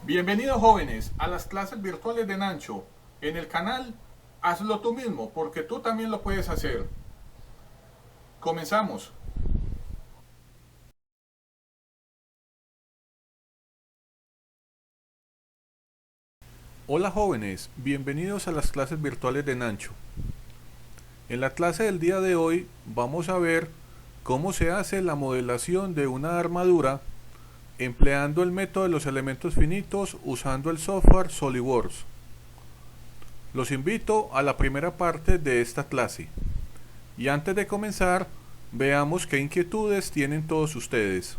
Bienvenidos jóvenes a las clases virtuales de Nancho. En el canal Hazlo tú mismo, porque tú también lo puedes hacer. Comenzamos. Hola jóvenes, bienvenidos a las clases virtuales de Nancho. En la clase del día de hoy vamos a ver cómo se hace la modelación de una armadura empleando el método de los elementos finitos usando el software SolidWorks. Los invito a la primera parte de esta clase. Y antes de comenzar, veamos qué inquietudes tienen todos ustedes.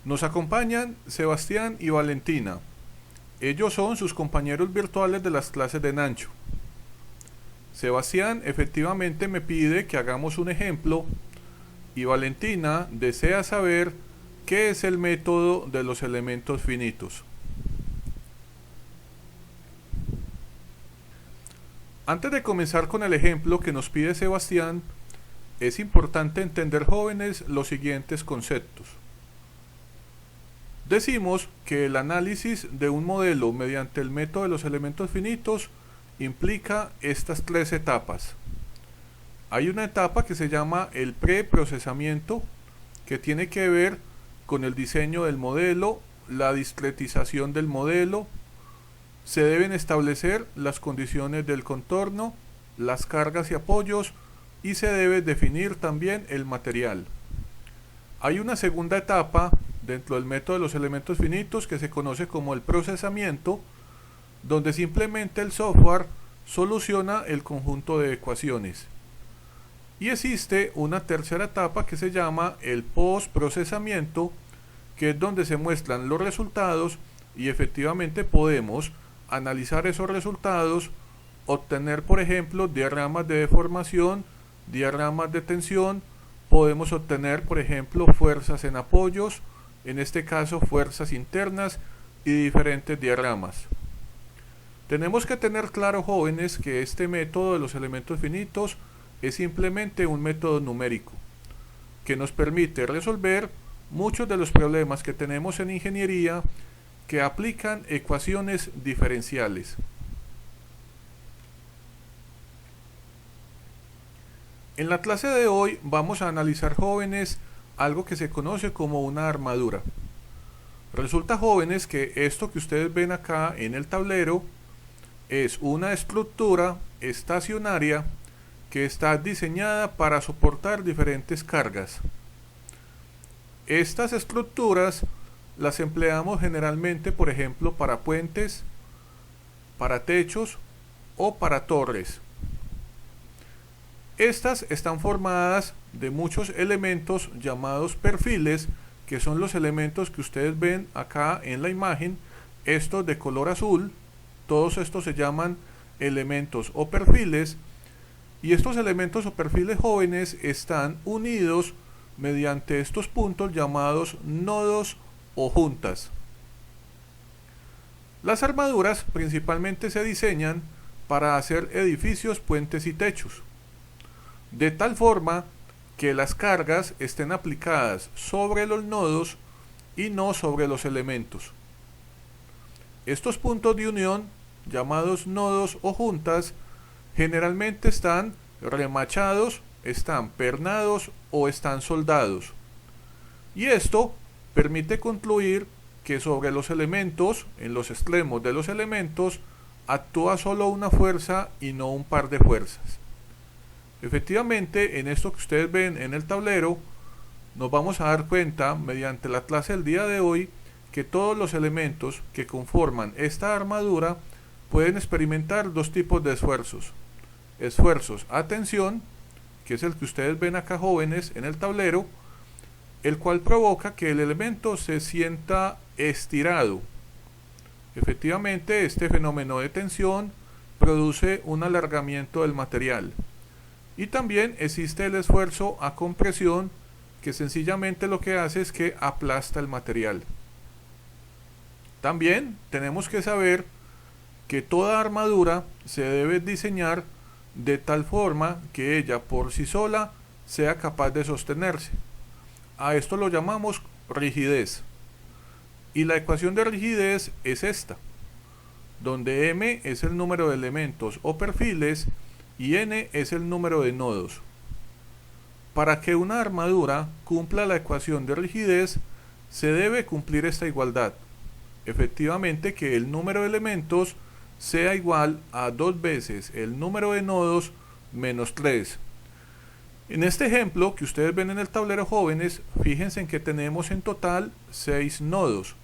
Nos acompañan Sebastián y Valentina. Ellos son sus compañeros virtuales de las clases de Nancho. Sebastián efectivamente me pide que hagamos un ejemplo y Valentina desea saber qué es el método de los elementos finitos. Antes de comenzar con el ejemplo que nos pide Sebastián, es importante entender, jóvenes, los siguientes conceptos. Decimos que el análisis de un modelo mediante el método de los elementos finitos implica estas tres etapas. Hay una etapa que se llama el preprocesamiento, que tiene que ver con el diseño del modelo, la discretización del modelo. Se deben establecer las condiciones del contorno, las cargas y apoyos, y se debe definir también el material. Hay una segunda etapa dentro del método de los elementos finitos que se conoce como el procesamiento, donde simplemente el software soluciona el conjunto de ecuaciones. Y existe una tercera etapa que se llama el postprocesamiento, que es donde se muestran los resultados y efectivamente podemos analizar esos resultados, obtener por ejemplo diagramas de deformación, diagramas de tensión, podemos obtener por ejemplo fuerzas en apoyos, en este caso fuerzas internas y diferentes diagramas. Tenemos que tener claro, jóvenes, que este método de los elementos finitos es simplemente un método numérico que nos permite resolver muchos de los problemas que tenemos en ingeniería que aplican ecuaciones diferenciales. En la clase de hoy vamos a analizar, jóvenes, algo que se conoce como una armadura. Resulta, jóvenes, que esto que ustedes ven acá en el tablero es una estructura estacionaria que está diseñada para soportar diferentes cargas. Estas estructuras las empleamos generalmente, por ejemplo, para puentes, para techos o para torres. Estas están formadas de muchos elementos llamados perfiles, que son los elementos que ustedes ven acá en la imagen, estos de color azul. Todos estos se llaman elementos o perfiles, y estos elementos o perfiles, jóvenes, están unidos mediante estos puntos llamados nodos o juntas. Las armaduras principalmente se diseñan para hacer edificios, puentes y techos, de tal forma que las cargas estén aplicadas sobre los nodos y no sobre los elementos. Estos puntos de unión, llamados nodos o juntas, generalmente están remachados, están pernados o están soldados. Y esto permite concluir que sobre los elementos, en los extremos de los elementos, actúa solo una fuerza y no un par de fuerzas. Efectivamente, en esto que ustedes ven en el tablero, nos vamos a dar cuenta, mediante la clase del día de hoy, que todos los elementos que conforman esta armadura pueden experimentar dos tipos de esfuerzos. Esfuerzos a tensión, que es el que ustedes ven acá, jóvenes, en el tablero, el cual provoca que el elemento se sienta estirado. Efectivamente, este fenómeno de tensión produce un alargamiento del material. Y también existe el esfuerzo a compresión, que sencillamente lo que hace es que aplasta el material. También tenemos que saber que toda armadura se debe diseñar de tal forma que ella por sí sola sea capaz de sostenerse. A esto lo llamamos rigidez. Y la ecuación de rigidez es esta, donde m es el número de elementos o perfiles y n es el número de nodos. Para que una armadura cumpla la ecuación de rigidez, se debe cumplir esta igualdad. Efectivamente, que el número de elementos sea igual a 2 veces el número de nodos menos 3. En este ejemplo que ustedes ven en el tablero, jóvenes, fíjense en que tenemos en total 6 nodos.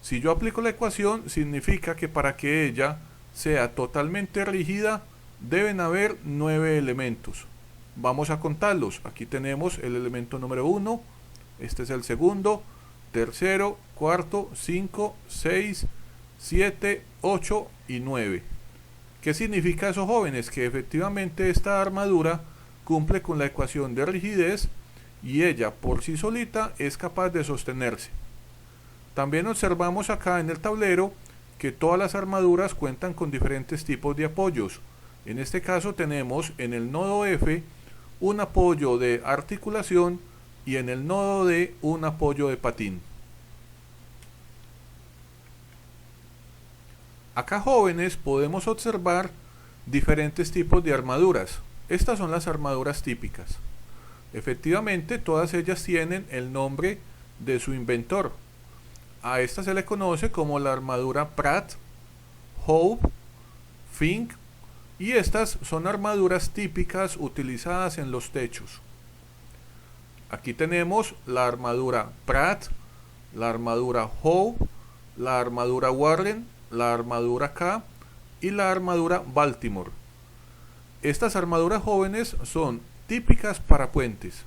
Si yo aplico la ecuación, significa que para que ella sea totalmente rígida, deben haber 9 elementos. Vamos a contarlos. Aquí tenemos el elemento número 1, este es el segundo, tercero, cuarto, 5, 6, 7, 8 y 9. ¿Qué significa eso, jóvenes? Que efectivamente esta armadura cumple con la ecuación de rigidez y ella por sí solita es capaz de sostenerse. También observamos acá en el tablero que todas las armaduras cuentan con diferentes tipos de apoyos. En este caso tenemos en el nodo F un apoyo de articulación y en el nodo D un apoyo de patín. Acá, jóvenes, podemos observar diferentes tipos de armaduras. Estas son las armaduras típicas. Efectivamente, todas ellas tienen el nombre de su inventor. A esta se le conoce como la armadura Pratt, Howe, Fink, y estas son armaduras típicas utilizadas en los techos. Aquí tenemos la armadura Pratt, la armadura Howe, la armadura Warren, la armadura K y la armadura Baltimore. Estas armaduras, jóvenes, son típicas para puentes.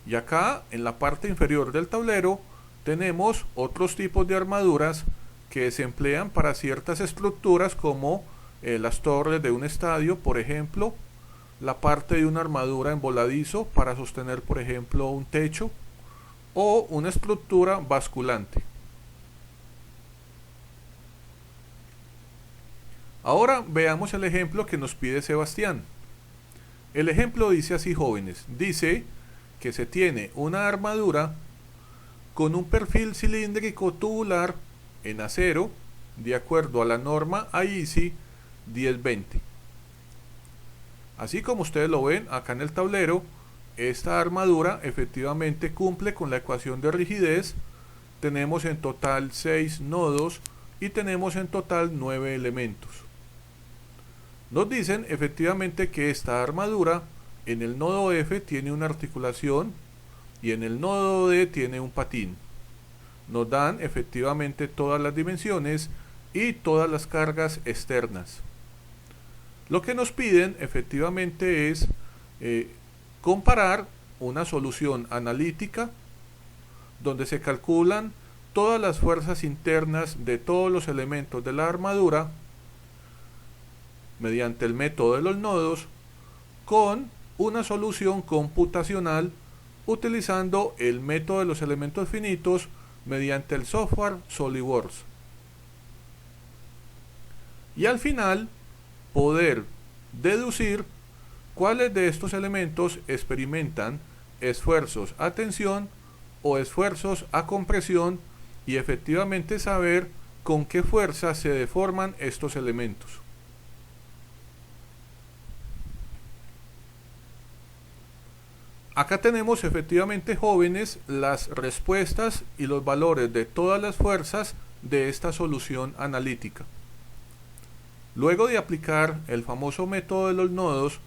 Y acá en la parte inferior del tablero tenemos otros tipos de armaduras que se emplean para ciertas estructuras como las torres de un estadio, por ejemplo, la parte de una armadura en voladizo para sostener, por ejemplo, un techo o una estructura basculante. Ahora veamos el ejemplo que nos pide Sebastián. El ejemplo dice así, jóvenes, dice que se tiene una armadura con un perfil cilíndrico tubular en acero de acuerdo a la norma AISI 1020. Así como ustedes lo ven acá en el tablero, esta armadura efectivamente cumple con la ecuación de rigidez. Tenemos en total 6 nodos y tenemos en total 9 elementos. Nos dicen efectivamente que esta armadura en el nodo F tiene una articulación y en el nodo D tiene un patín. Nos dan efectivamente todas las dimensiones y todas las cargas externas. Lo que nos piden efectivamente es comparar una solución analítica donde se calculan todas las fuerzas internas de todos los elementos de la armadura mediante el método de los nodos con una solución computacional utilizando el método de los elementos finitos mediante el software SolidWorks. Y al final poder deducir cuáles de estos elementos experimentan esfuerzos a tensión o esfuerzos a compresión y efectivamente saber con qué fuerza se deforman estos elementos. Acá tenemos efectivamente, jóvenes, las respuestas y los valores de todas las fuerzas de esta solución analítica. Luego de aplicar el famoso método de los nodos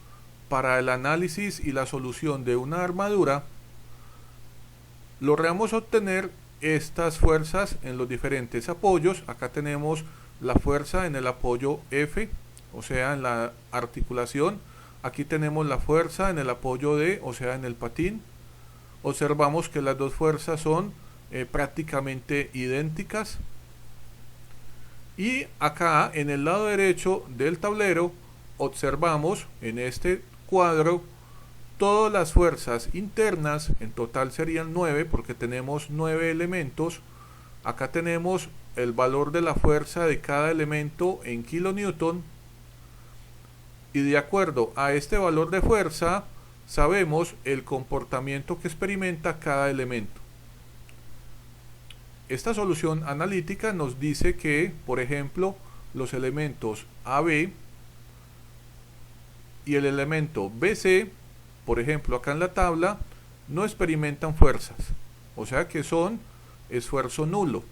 para el análisis y la solución de una armadura, logramos obtener estas fuerzas en los diferentes apoyos. Acá tenemos la fuerza en el apoyo F, o sea, en la articulación. Aquí tenemos la fuerza en el apoyo D, o sea, en el patín. Observamos que las dos fuerzas son prácticamente idénticas. Y acá en el lado derecho del tablero observamos en este cuadro todas las fuerzas internas. En total serían 9 porque tenemos 9 elementos. Acá tenemos el valor de la fuerza de cada elemento en kilonewton. Y de acuerdo a este valor de fuerza sabemos el comportamiento que experimenta cada elemento. Esta solución analítica nos dice que, por ejemplo, los elementos AB y el elemento BC, por ejemplo, acá en la tabla, no experimentan fuerzas, o sea que son esfuerzo nulo.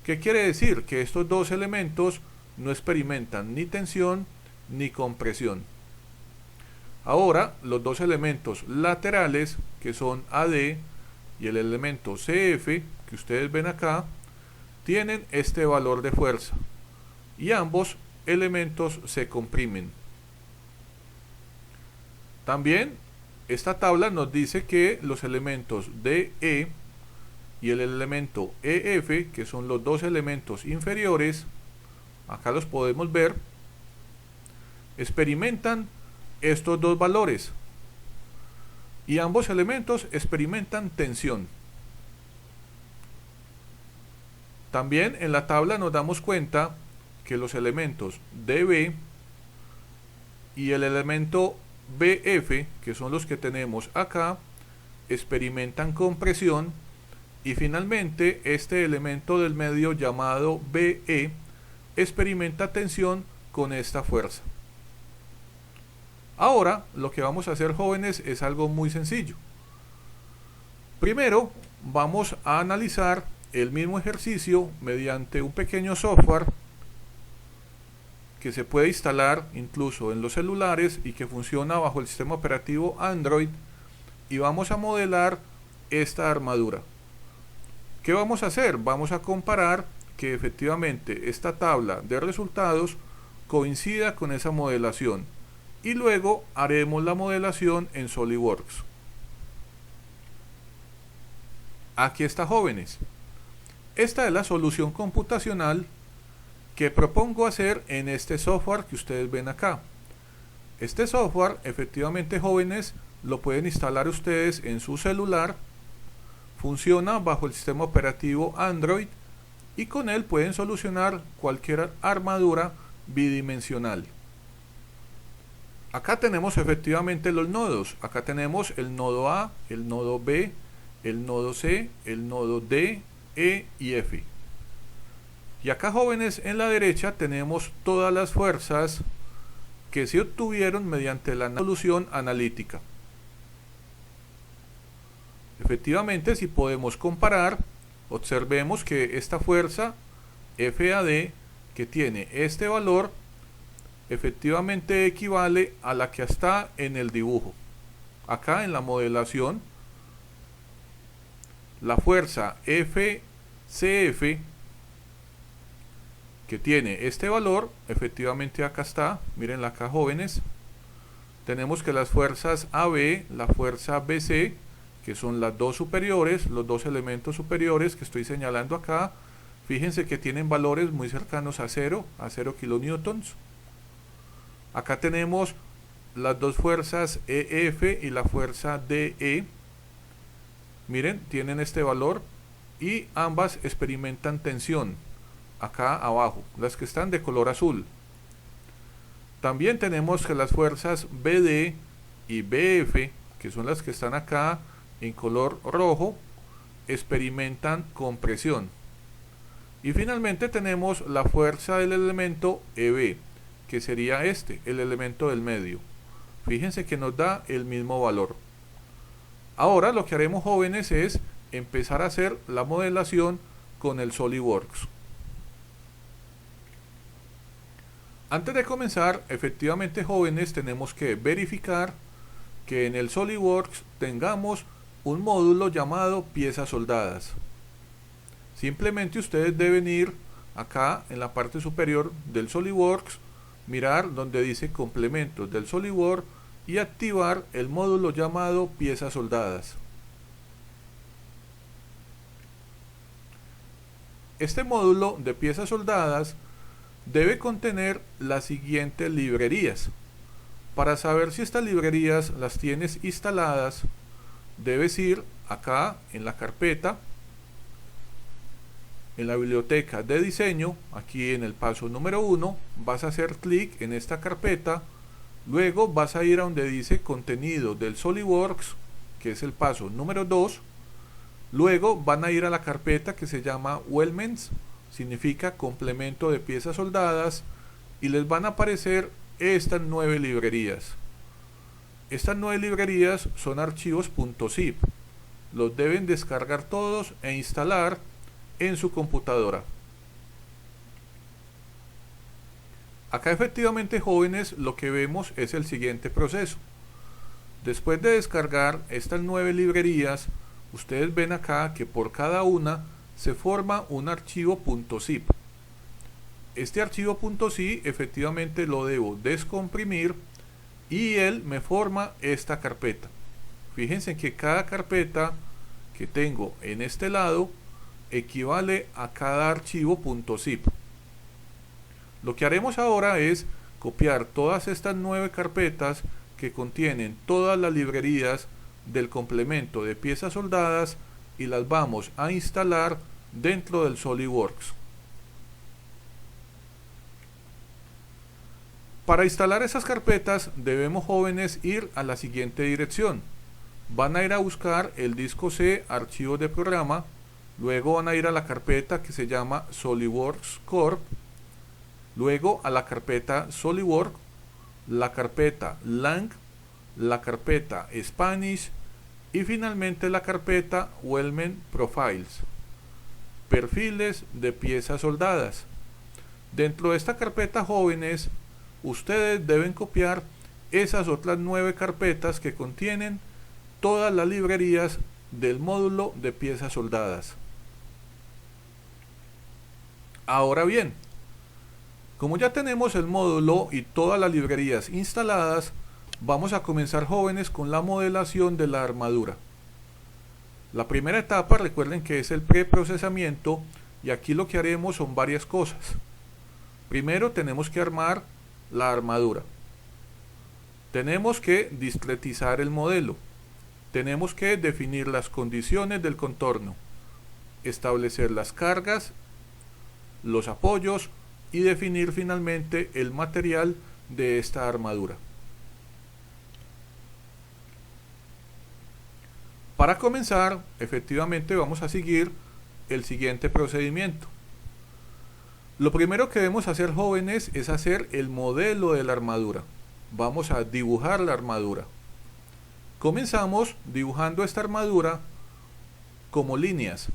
¿Qué quiere decir? Que estos dos elementos no experimentan ni tensión ni compresión. Ahora, los dos elementos laterales, que son AD y el elemento CF, que ustedes ven acá, tienen este valor de fuerza y ambos elementos se comprimen. También esta tabla nos dice que los elementos DE y el elemento EF, que son los dos elementos inferiores, acá los podemos ver, experimentan estos dos valores y ambos elementos experimentan tensión. También en la tabla nos damos cuenta que los elementos DB y el elemento BF, que son los que tenemos acá, experimentan compresión, y finalmente este elemento del medio llamado BE experimenta tensión con esta fuerza. Ahora lo que vamos a hacer, jóvenes, es algo muy sencillo. Primero vamos a analizar el mismo ejercicio mediante un pequeño software que se puede instalar incluso en los celulares y que funciona bajo el sistema operativo Android, y vamos a modelar esta armadura. ¿Qué vamos a hacer? Vamos a comparar que efectivamente esta tabla de resultados coincida con esa modelación y luego haremos la modelación en SolidWorks. Aquí está, jóvenes. Esta es la solución computacional que propongo hacer en este software que ustedes ven acá. Este software, efectivamente, jóvenes, lo pueden instalar ustedes en su celular. Funciona bajo el sistema operativo Android y con él pueden solucionar cualquier armadura bidimensional. Acá tenemos efectivamente los nodos. Acá tenemos el nodo A, el nodo B, el nodo C, el nodo D, E y F. Y acá, jóvenes, en la derecha tenemos todas las fuerzas que se obtuvieron mediante la solución analítica. Efectivamente, si podemos comparar, observemos que esta fuerza FAD, que tiene este valor, efectivamente equivale a la que está en el dibujo. Acá en la modelación, la fuerza FCF, que tiene este valor, efectivamente acá está, miren acá, jóvenes, tenemos que las fuerzas AB, la fuerza BC, que son las dos superiores, los dos elementos superiores que estoy señalando acá, fíjense que tienen valores muy cercanos a 0 kilonewtons. Acá tenemos las dos fuerzas EF y la fuerza DE, miren, tienen este valor y ambas experimentan tensión. Acá abajo, las que están de color azul. También tenemos que las fuerzas BD y BF, que son las que están acá en color rojo, experimentan compresión. Y finalmente tenemos la fuerza del elemento EB, que sería este, el elemento del medio. Fíjense que nos da el mismo valor. Ahora lo que haremos, jóvenes, es empezar a hacer la modelación con el SolidWorks. Antes de comenzar, efectivamente, jóvenes, tenemos que verificar que en el SolidWorks tengamos un módulo llamado piezas soldadas. Simplemente ustedes deben ir acá en la parte superior del SolidWorks, mirar donde dice complementos del SolidWorks y activar el módulo llamado piezas soldadas. Este módulo de piezas soldadas debe contener las siguientes librerías. Para saber si estas librerías las tienes instaladas, debes ir acá en la carpeta, en la biblioteca de diseño, aquí en el paso número 1, vas a hacer clic en esta carpeta, luego vas a ir a donde dice contenido del SolidWorks, que es el paso número 2, Luego van a ir a la carpeta que se llama Weldments, significa complemento de piezas soldadas, y les van a aparecer estas 9 librerías. Estas 9 librerías son archivos .zip. Los deben descargar todos e instalar en su computadora. Acá efectivamente, jóvenes, lo que vemos es el siguiente proceso. Después de descargar estas 9 librerías, ustedes ven acá que por cada una se forma un archivo .zip. Este archivo .zip efectivamente lo debo descomprimir y él me forma esta carpeta. Fíjense que cada carpeta que tengo en este lado equivale a cada archivo .zip. Lo que haremos ahora es copiar todas estas 9 carpetas que contienen todas las librerías del complemento de piezas soldadas y las vamos a instalar dentro del SolidWorks. Para instalar esas carpetas debemos, jóvenes, ir a la siguiente dirección. Van a ir a buscar el disco C, archivos de programa, luego van a ir a la carpeta que se llama SolidWorks Corp, luego a la carpeta SolidWorks, la carpeta Lang, la carpeta Spanish y finalmente la carpeta Weldment Profiles, perfiles de piezas soldadas. Dentro de esta carpeta, jóvenes, ustedes deben copiar esas otras 9 carpetas que contienen todas las librerías del módulo de piezas soldadas. Ahora bien, como ya tenemos el módulo y todas las librerías instaladas, vamos a comenzar, jóvenes, con la modelación de la armadura. La primera etapa, recuerden que es el preprocesamiento, y aquí lo que haremos son varias cosas. Primero tenemos que armar la armadura. Tenemos que discretizar el modelo. Tenemos que definir las condiciones del contorno, establecer las cargas, los apoyos y definir finalmente el material de esta armadura. Para comenzar, efectivamente vamos a seguir el siguiente procedimiento. Lo primero que debemos hacer, jóvenes, es hacer el modelo de la armadura. Vamos a dibujar la armadura. Comenzamos dibujando esta armadura como líneas.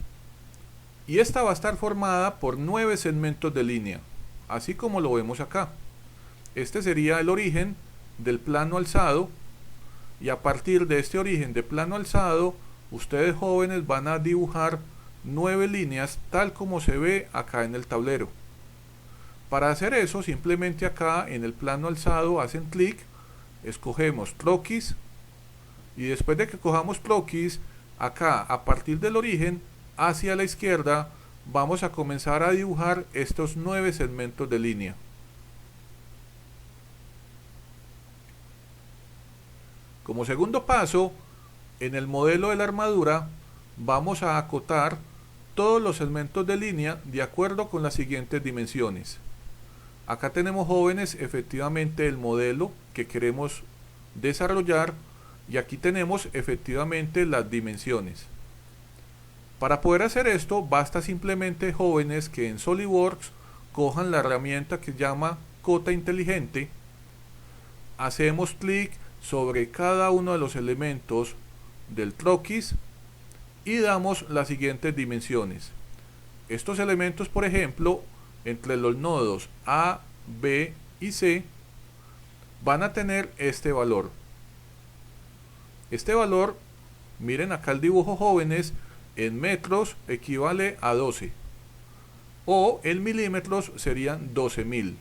Y esta va a estar formada por 9 segmentos de línea, así como lo vemos acá. Este sería el origen del plano alzado, y a partir de este origen de plano alzado, ustedes, jóvenes, van a dibujar 9 líneas tal como se ve acá en el tablero. Para hacer eso, simplemente acá en el plano alzado hacen clic, escogemos croquis, y después de que cojamos croquis, acá a partir del origen hacia la izquierda vamos a comenzar a dibujar estos 9 segmentos de línea. Como segundo paso, en el modelo de la armadura vamos a acotar todos los segmentos de línea de acuerdo con las siguientes dimensiones. Acá tenemos, jóvenes, efectivamente el modelo que queremos desarrollar, y aquí tenemos efectivamente las dimensiones. Para poder hacer esto basta simplemente, jóvenes, que en SolidWorks cojan la herramienta que se llama cota inteligente, hacemos clic sobre cada uno de los elementos del croquis y damos las siguientes dimensiones. Estos elementos, por ejemplo, entre los nodos A, B y C van a tener este valor. Este valor, miren acá el dibujo, jóvenes, en metros equivale a 12, o en milímetros serían 12.000.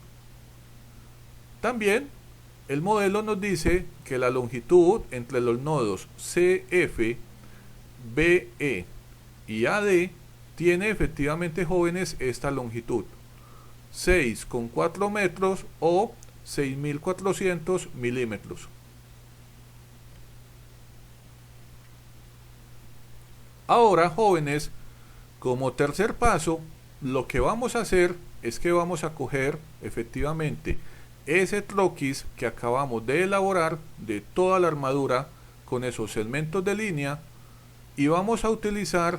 También el modelo nos dice que la longitud entre los nodos CF, BE y AD tiene efectivamente, jóvenes, esta longitud, 6,4 metros o 6.400 milímetros. Ahora, jóvenes, como tercer paso, lo que vamos a hacer es que vamos a coger efectivamente ese croquis que acabamos de elaborar de toda la armadura con esos segmentos de línea, y vamos a utilizar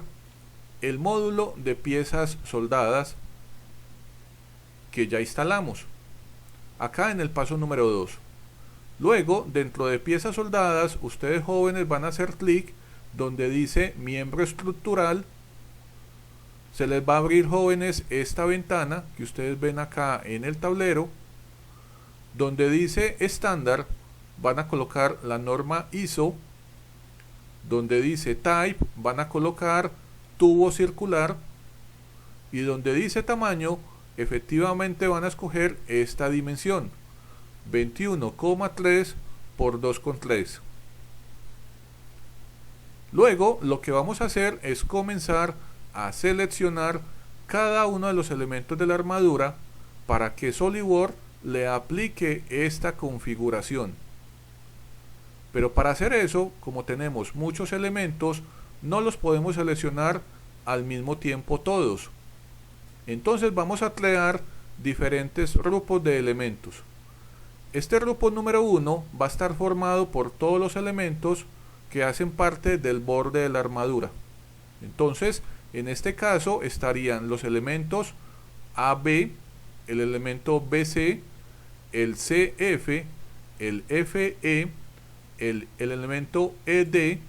el módulo de piezas soldadas que ya instalamos acá en el paso número 2. Luego, dentro de piezas soldadas, ustedes jóvenes van a hacer clic donde dice miembro estructural. Se les va a abrir, jóvenes, esta ventana que ustedes ven acá en el tablero, donde dice estándar. Van a colocar la norma ISO. Donde dice type van a colocar tubo circular, y donde dice tamaño efectivamente van a escoger esta dimensión 21,3 por 2,3. Luego lo que vamos a hacer es comenzar a seleccionar cada uno de los elementos de la armadura para que SolidWorks le aplique esta configuración. Pero para hacer eso, como tenemos muchos elementos, no los podemos seleccionar al mismo tiempo todos. Entonces vamos a crear diferentes grupos de elementos. Este grupo número 1 va a estar formado por todos los elementos que hacen parte del borde de la armadura. Entonces, en este caso estarían los elementos AB, el elemento BC, el CF, el FE, el elemento ED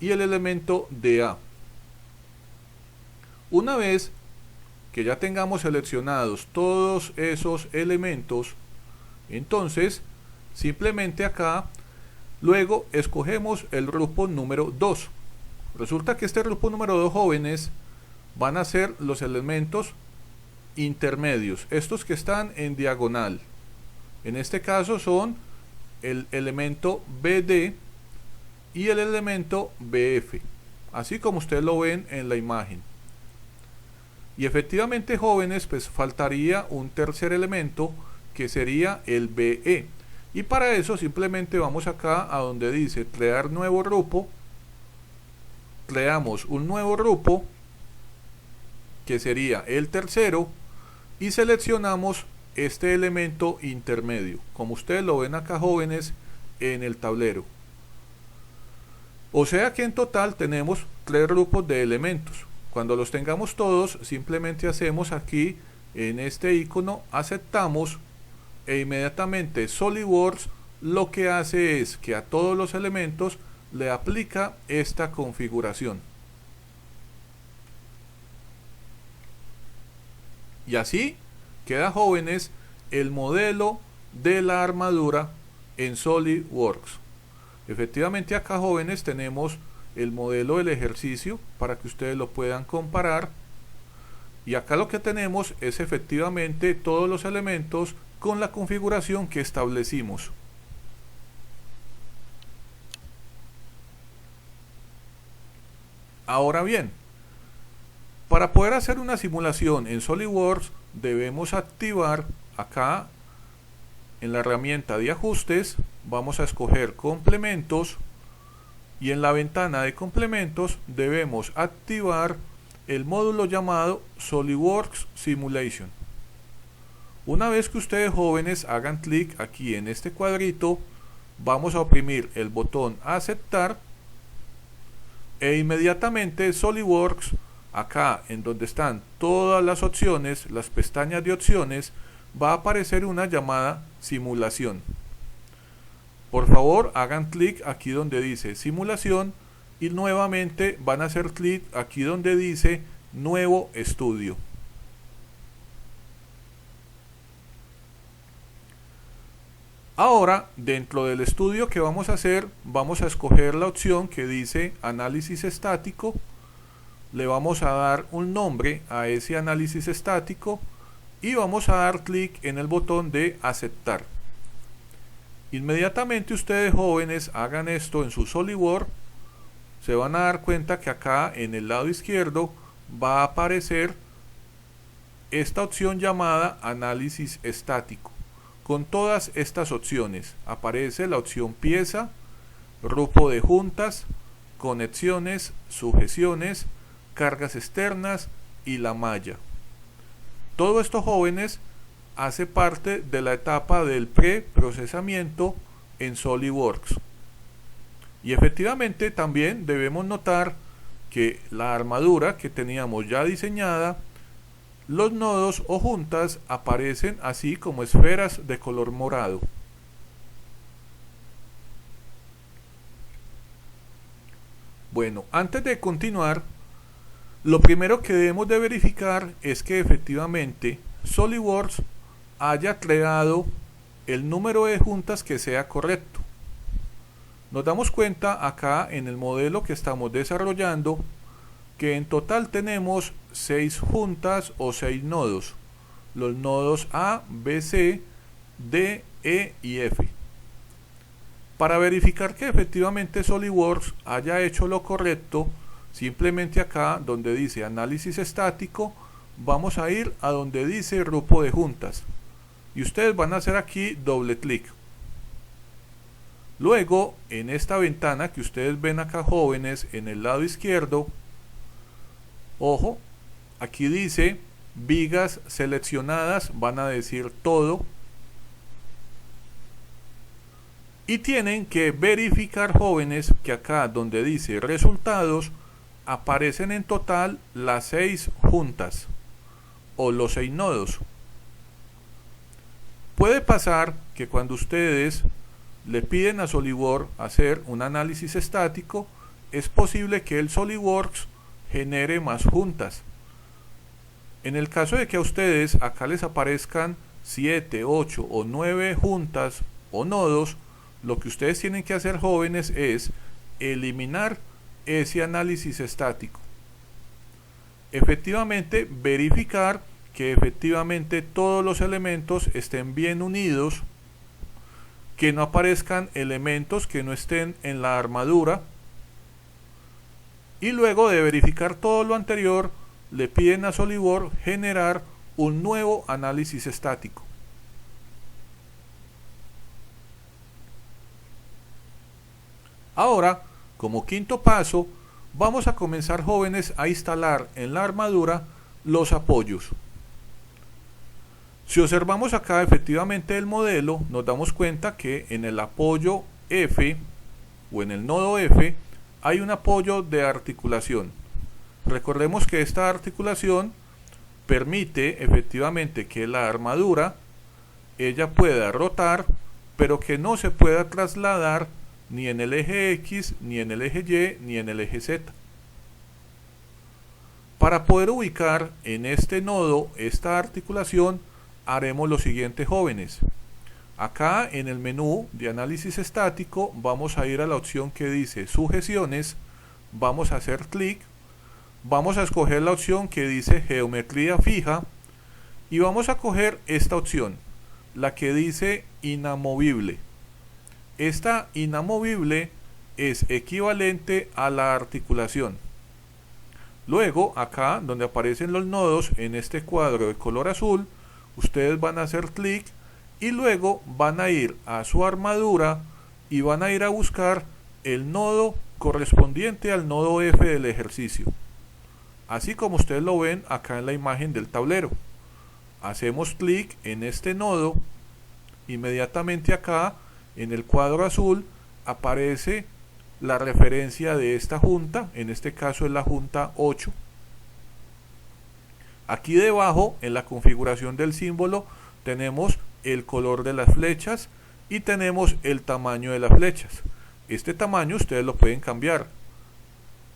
y el elemento DA. Una vez que ya tengamos seleccionados todos esos elementos, entonces simplemente acá luego escogemos el grupo número 2. Resulta que este grupo número 2, jóvenes, van a ser los elementos intermedios, estos que están en diagonal. En este caso son el elemento BD y el elemento BF, así como ustedes lo ven en la imagen. Y efectivamente, jóvenes, pues faltaría un tercer elemento que sería el BE, y para eso simplemente vamos acá a donde dice crear nuevo grupo, creamos un nuevo grupo que sería el tercero y seleccionamos este elemento intermedio, como ustedes lo ven acá, jóvenes, en el tablero. O sea que en total tenemos 3 grupos de elementos. Cuando los tengamos todos, simplemente hacemos aquí en este icono aceptamos, e inmediatamente SolidWorks lo que hace es que a todos los elementos le aplica esta configuración. Y así queda, jóvenes, el modelo de la armadura en SolidWorks. Efectivamente acá, jóvenes, tenemos el modelo del ejercicio para que ustedes lo puedan comparar, y acá lo que tenemos es efectivamente todos los elementos con la configuración que establecimos. Ahora bien, para poder hacer una simulación en SolidWorks debemos activar acá en la herramienta de ajustes, vamos a escoger complementos, y en la ventana de complementos debemos activar el módulo llamado SolidWorks Simulation. Una vez que ustedes, jóvenes, hagan clic aquí en este cuadrito, vamos a oprimir el botón aceptar, e inmediatamente SolidWorks, acá en donde están todas las opciones, las pestañas de opciones, va a aparecer una llamada simulación. Por favor, hagan clic aquí donde dice simulación y nuevamente van a hacer clic aquí donde dice nuevo estudio. Ahora, dentro del estudio que vamos a hacer, vamos a escoger la opción que dice análisis estático. Le vamos a dar un nombre a ese análisis estático y vamos a dar clic en el botón de aceptar. Inmediatamente ustedes, jóvenes, hagan esto en su SolidWorks, se van a dar cuenta que acá en el lado izquierdo va a aparecer esta opción llamada análisis estático. Con todas estas opciones aparece la opción pieza, grupo de juntas, conexiones, sujeciones, cargas externas y la malla. Todo esto, jóvenes, hace parte de la etapa del preprocesamiento en SolidWorks. Y efectivamente también debemos notar que la armadura que teníamos ya diseñada, los nodos o juntas aparecen así como esferas de color morado. Bueno, antes de continuar, lo primero que debemos de verificar es que efectivamente SolidWorks haya creado el número de juntas que sea correcto. Nos damos cuenta acá en el modelo que estamos desarrollando que en total tenemos 6 juntas o 6 nodos, los nodos A, B, C, D, E y F. Para verificar que efectivamente SolidWorks haya hecho lo correcto, simplemente acá donde dice análisis estático, vamos a ir a donde dice grupo de juntas y ustedes van a hacer aquí doble clic. Luego en esta ventana que ustedes ven acá, jóvenes, en el lado izquierdo, ojo, aquí dice vigas seleccionadas, van a decir todo, y tienen que verificar, jóvenes, que acá donde dice resultados aparecen en total las 6 juntas o los 6 nodos. Puede pasar que cuando ustedes le piden a SolidWorks hacer un análisis estático, es posible que el SolidWorks genere más juntas. En el caso de que a ustedes acá les aparezcan 7, 8 o 9 juntas o nodos, lo que ustedes tienen que hacer, jóvenes, es eliminar ese análisis estático. Efectivamente, verificar que efectivamente todos los elementos estén bien unidos, que no aparezcan elementos que no estén en la armadura, y luego de verificar todo lo anterior, le piden a SolidWorks generar un nuevo análisis estático. Ahora, como quinto paso, vamos a comenzar, jóvenes, a instalar en la armadura los apoyos. Si observamos acá efectivamente el modelo, nos damos cuenta que en el apoyo F o en el nodo F hay un apoyo de articulación. Recordemos que esta articulación permite efectivamente que la armadura ella pueda rotar, pero que no se pueda trasladar ni en el eje X, ni en el eje Y, ni en el eje Z. Para poder ubicar en este nodo esta articulación, haremos lo siguiente, jóvenes. Acá en el menú de análisis estático vamos a ir a la opción que dice sujeciones, vamos a hacer clic, vamos a escoger la opción que dice geometría fija y vamos a coger esta opción, la que dice inamovible. Esta inamovible es equivalente a la articulación. Luego acá donde aparecen los nodos en este cuadro de color azul, ustedes van a hacer clic y luego van a ir a su armadura y van a ir a buscar el nodo correspondiente al nodo F del ejercicio, así como ustedes lo ven acá en la imagen del tablero. Hacemos clic en este nodo, inmediatamente acá en el cuadro azul aparece la referencia de esta junta, en este caso es la junta 8. Aquí debajo en la configuración del símbolo tenemos el color de las flechas y tenemos el tamaño de las flechas. Este tamaño ustedes lo pueden cambiar.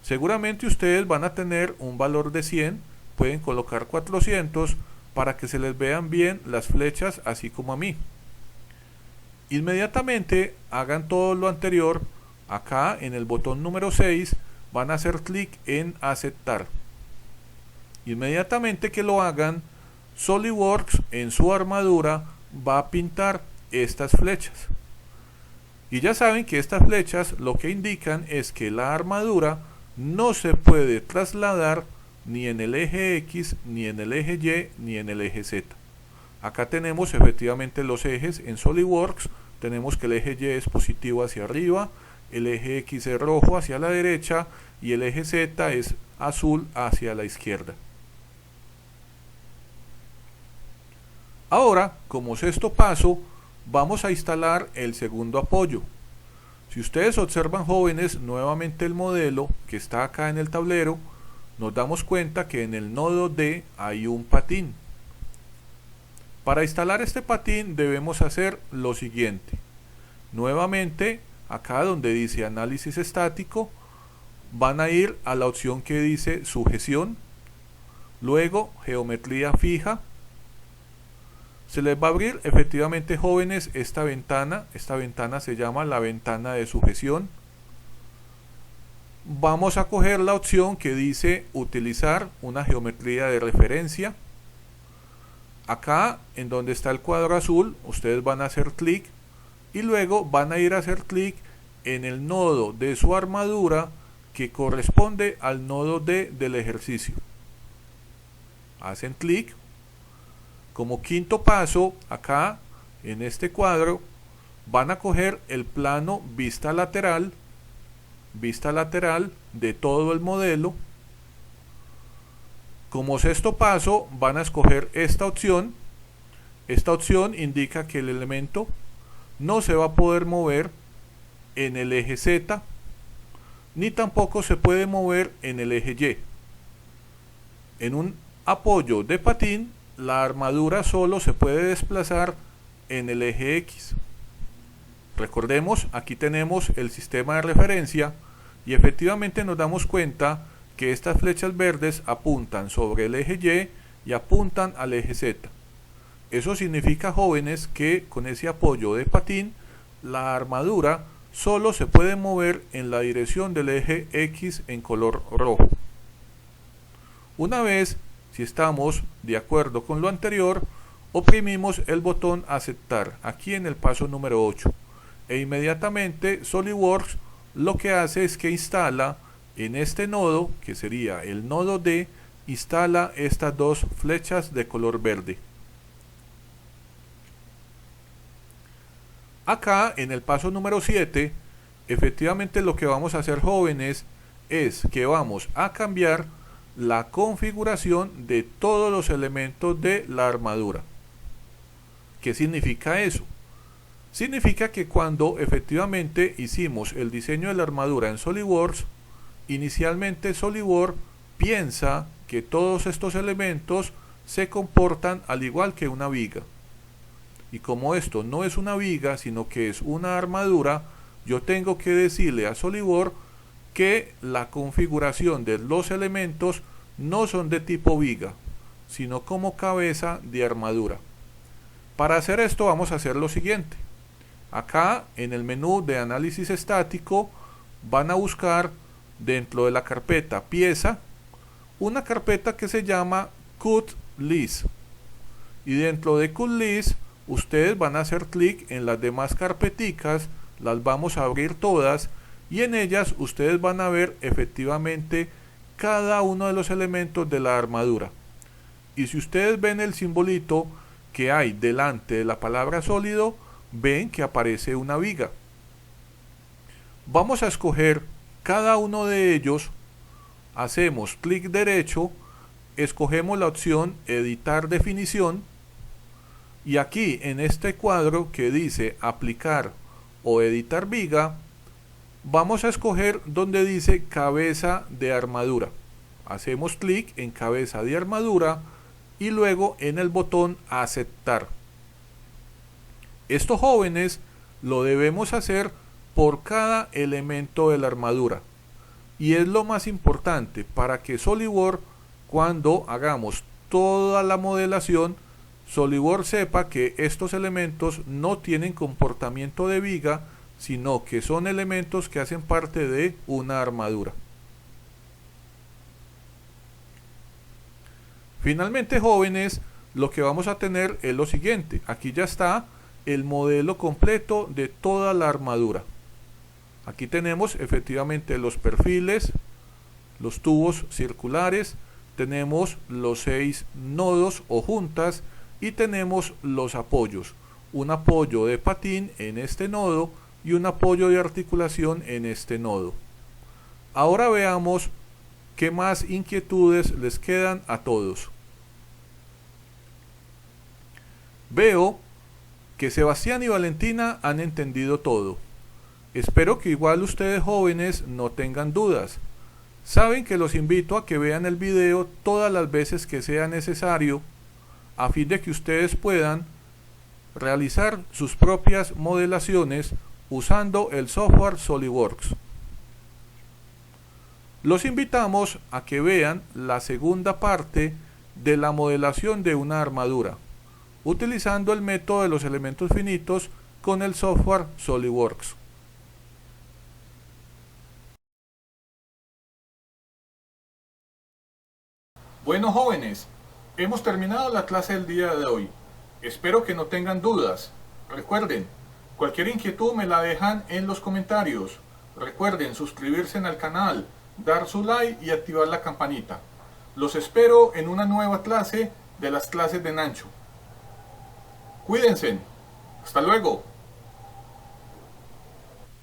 Seguramente ustedes van a tener un valor de 100, pueden colocar 400 para que se les vean bien las flechas, así como a mí. Inmediatamente hagan todo lo anterior, acá en el botón número 6 van a hacer clic en aceptar. Inmediatamente que lo hagan, SolidWorks en su armadura va a pintar estas flechas. Y ya saben que estas flechas lo que indican es que la armadura no se puede trasladar ni en el eje X, ni en el eje Y, ni en el eje Z. Acá tenemos efectivamente los ejes en SolidWorks. Tenemos que el eje Y es positivo hacia arriba, el eje X es rojo hacia la derecha y el eje Z es azul hacia la izquierda. Ahora, como sexto paso, vamos a instalar el segundo apoyo. Si ustedes observan, jóvenes, nuevamente el modelo que está acá en el tablero, nos damos cuenta que en el nodo D hay un patín. Para instalar este patín debemos hacer lo siguiente. Nuevamente, acá donde dice análisis estático, van a ir a la opción que dice sujeción, luego geometría fija. Se les va a abrir efectivamente, jóvenes, esta ventana se llama la ventana de sujeción. Vamos a coger la opción que dice utilizar una geometría de referencia. Acá en donde está el cuadro azul, ustedes van a hacer clic y luego van a ir a hacer clic en el nodo de su armadura que corresponde al nodo D del ejercicio. Hacen clic. Como quinto paso, acá en este cuadro van a coger el plano vista lateral de todo el modelo. Como sexto paso van a escoger esta opción. Esta opción indica que el elemento no se va a poder mover en el eje Z, ni tampoco se puede mover en el eje Y. En un apoyo de patín, la armadura solo se puede desplazar en el eje X. Recordemos, aquí tenemos el sistema de referencia y efectivamente nos damos cuenta que estas flechas verdes apuntan sobre el eje Y y apuntan al eje Z. Eso significa, jóvenes, que con ese apoyo de patín, la armadura solo se puede mover en la dirección del eje X en color rojo. Una vez, si estamos de acuerdo con lo anterior, oprimimos el botón aceptar aquí en el paso número 8 e inmediatamente SolidWorks lo que hace es que instala en este nodo, que sería el nodo D, instala estas dos flechas de color verde. Acá en el paso número 7, efectivamente lo que vamos a hacer, jóvenes, es que vamos a cambiar la configuración de todos los elementos de la armadura. ¿Qué significa eso? Significa que cuando efectivamente hicimos el diseño de la armadura en SolidWorks, inicialmente SolidWorks piensa que todos estos elementos se comportan al igual que una viga. Y como esto no es una viga, sino que es una armadura, yo tengo que decirle a SolidWorks que la configuración de los elementos no son de tipo viga, sino como cabeza de armadura. Para hacer esto vamos a hacer lo siguiente. Acá en el menú de análisis estático van a buscar dentro de la carpeta pieza una carpeta que se llama Cut List, y dentro de Cut List ustedes van a hacer clic en las demás carpeticas, las vamos a abrir todas y en ellas ustedes van a ver efectivamente cada uno de los elementos de la armadura. Y si ustedes ven el simbolito que hay delante de la palabra sólido, ven que aparece una viga. Vamos a escoger cada uno de ellos, hacemos clic derecho, escogemos la opción editar definición y aquí en este cuadro que dice aplicar o editar viga, vamos a escoger donde dice cabeza de armadura. Hacemos clic en cabeza de armadura y luego en el botón aceptar. Esto, jóvenes, lo debemos hacer por cada elemento de la armadura. Y es lo más importante para que SolidWorks, cuando hagamos toda la modelación, SolidWorks sepa que estos elementos no tienen comportamiento de viga, sino que son elementos que hacen parte de una armadura. Finalmente, jóvenes, lo que vamos a tener es lo siguiente. Aquí ya está el modelo completo de toda la armadura. Aquí tenemos efectivamente los perfiles, los tubos circulares, tenemos los 6 nodos o juntas y tenemos los apoyos. Un apoyo de patín en este nodo y un apoyo de articulación en este nodo. Ahora veamos qué más inquietudes les quedan a todos. Veo que Sebastián y Valentina han entendido todo. Espero que igual ustedes jóvenes no tengan dudas. Saben que los invito a que vean el video todas las veces que sea necesario a fin de que ustedes puedan realizar sus propias modelaciones usando el software SolidWorks. Los invitamos a que vean la segunda parte de la modelación de una armadura, utilizando el método de los elementos finitos con el software SolidWorks. Bueno jóvenes, hemos terminado la clase del día de hoy. Espero que no tengan dudas. Recuerden, cualquier inquietud me la dejan en los comentarios. Recuerden suscribirse al canal, dar su like y activar la campanita. Los espero en una nueva clase de las clases de Nacho. Cuídense. Hasta luego.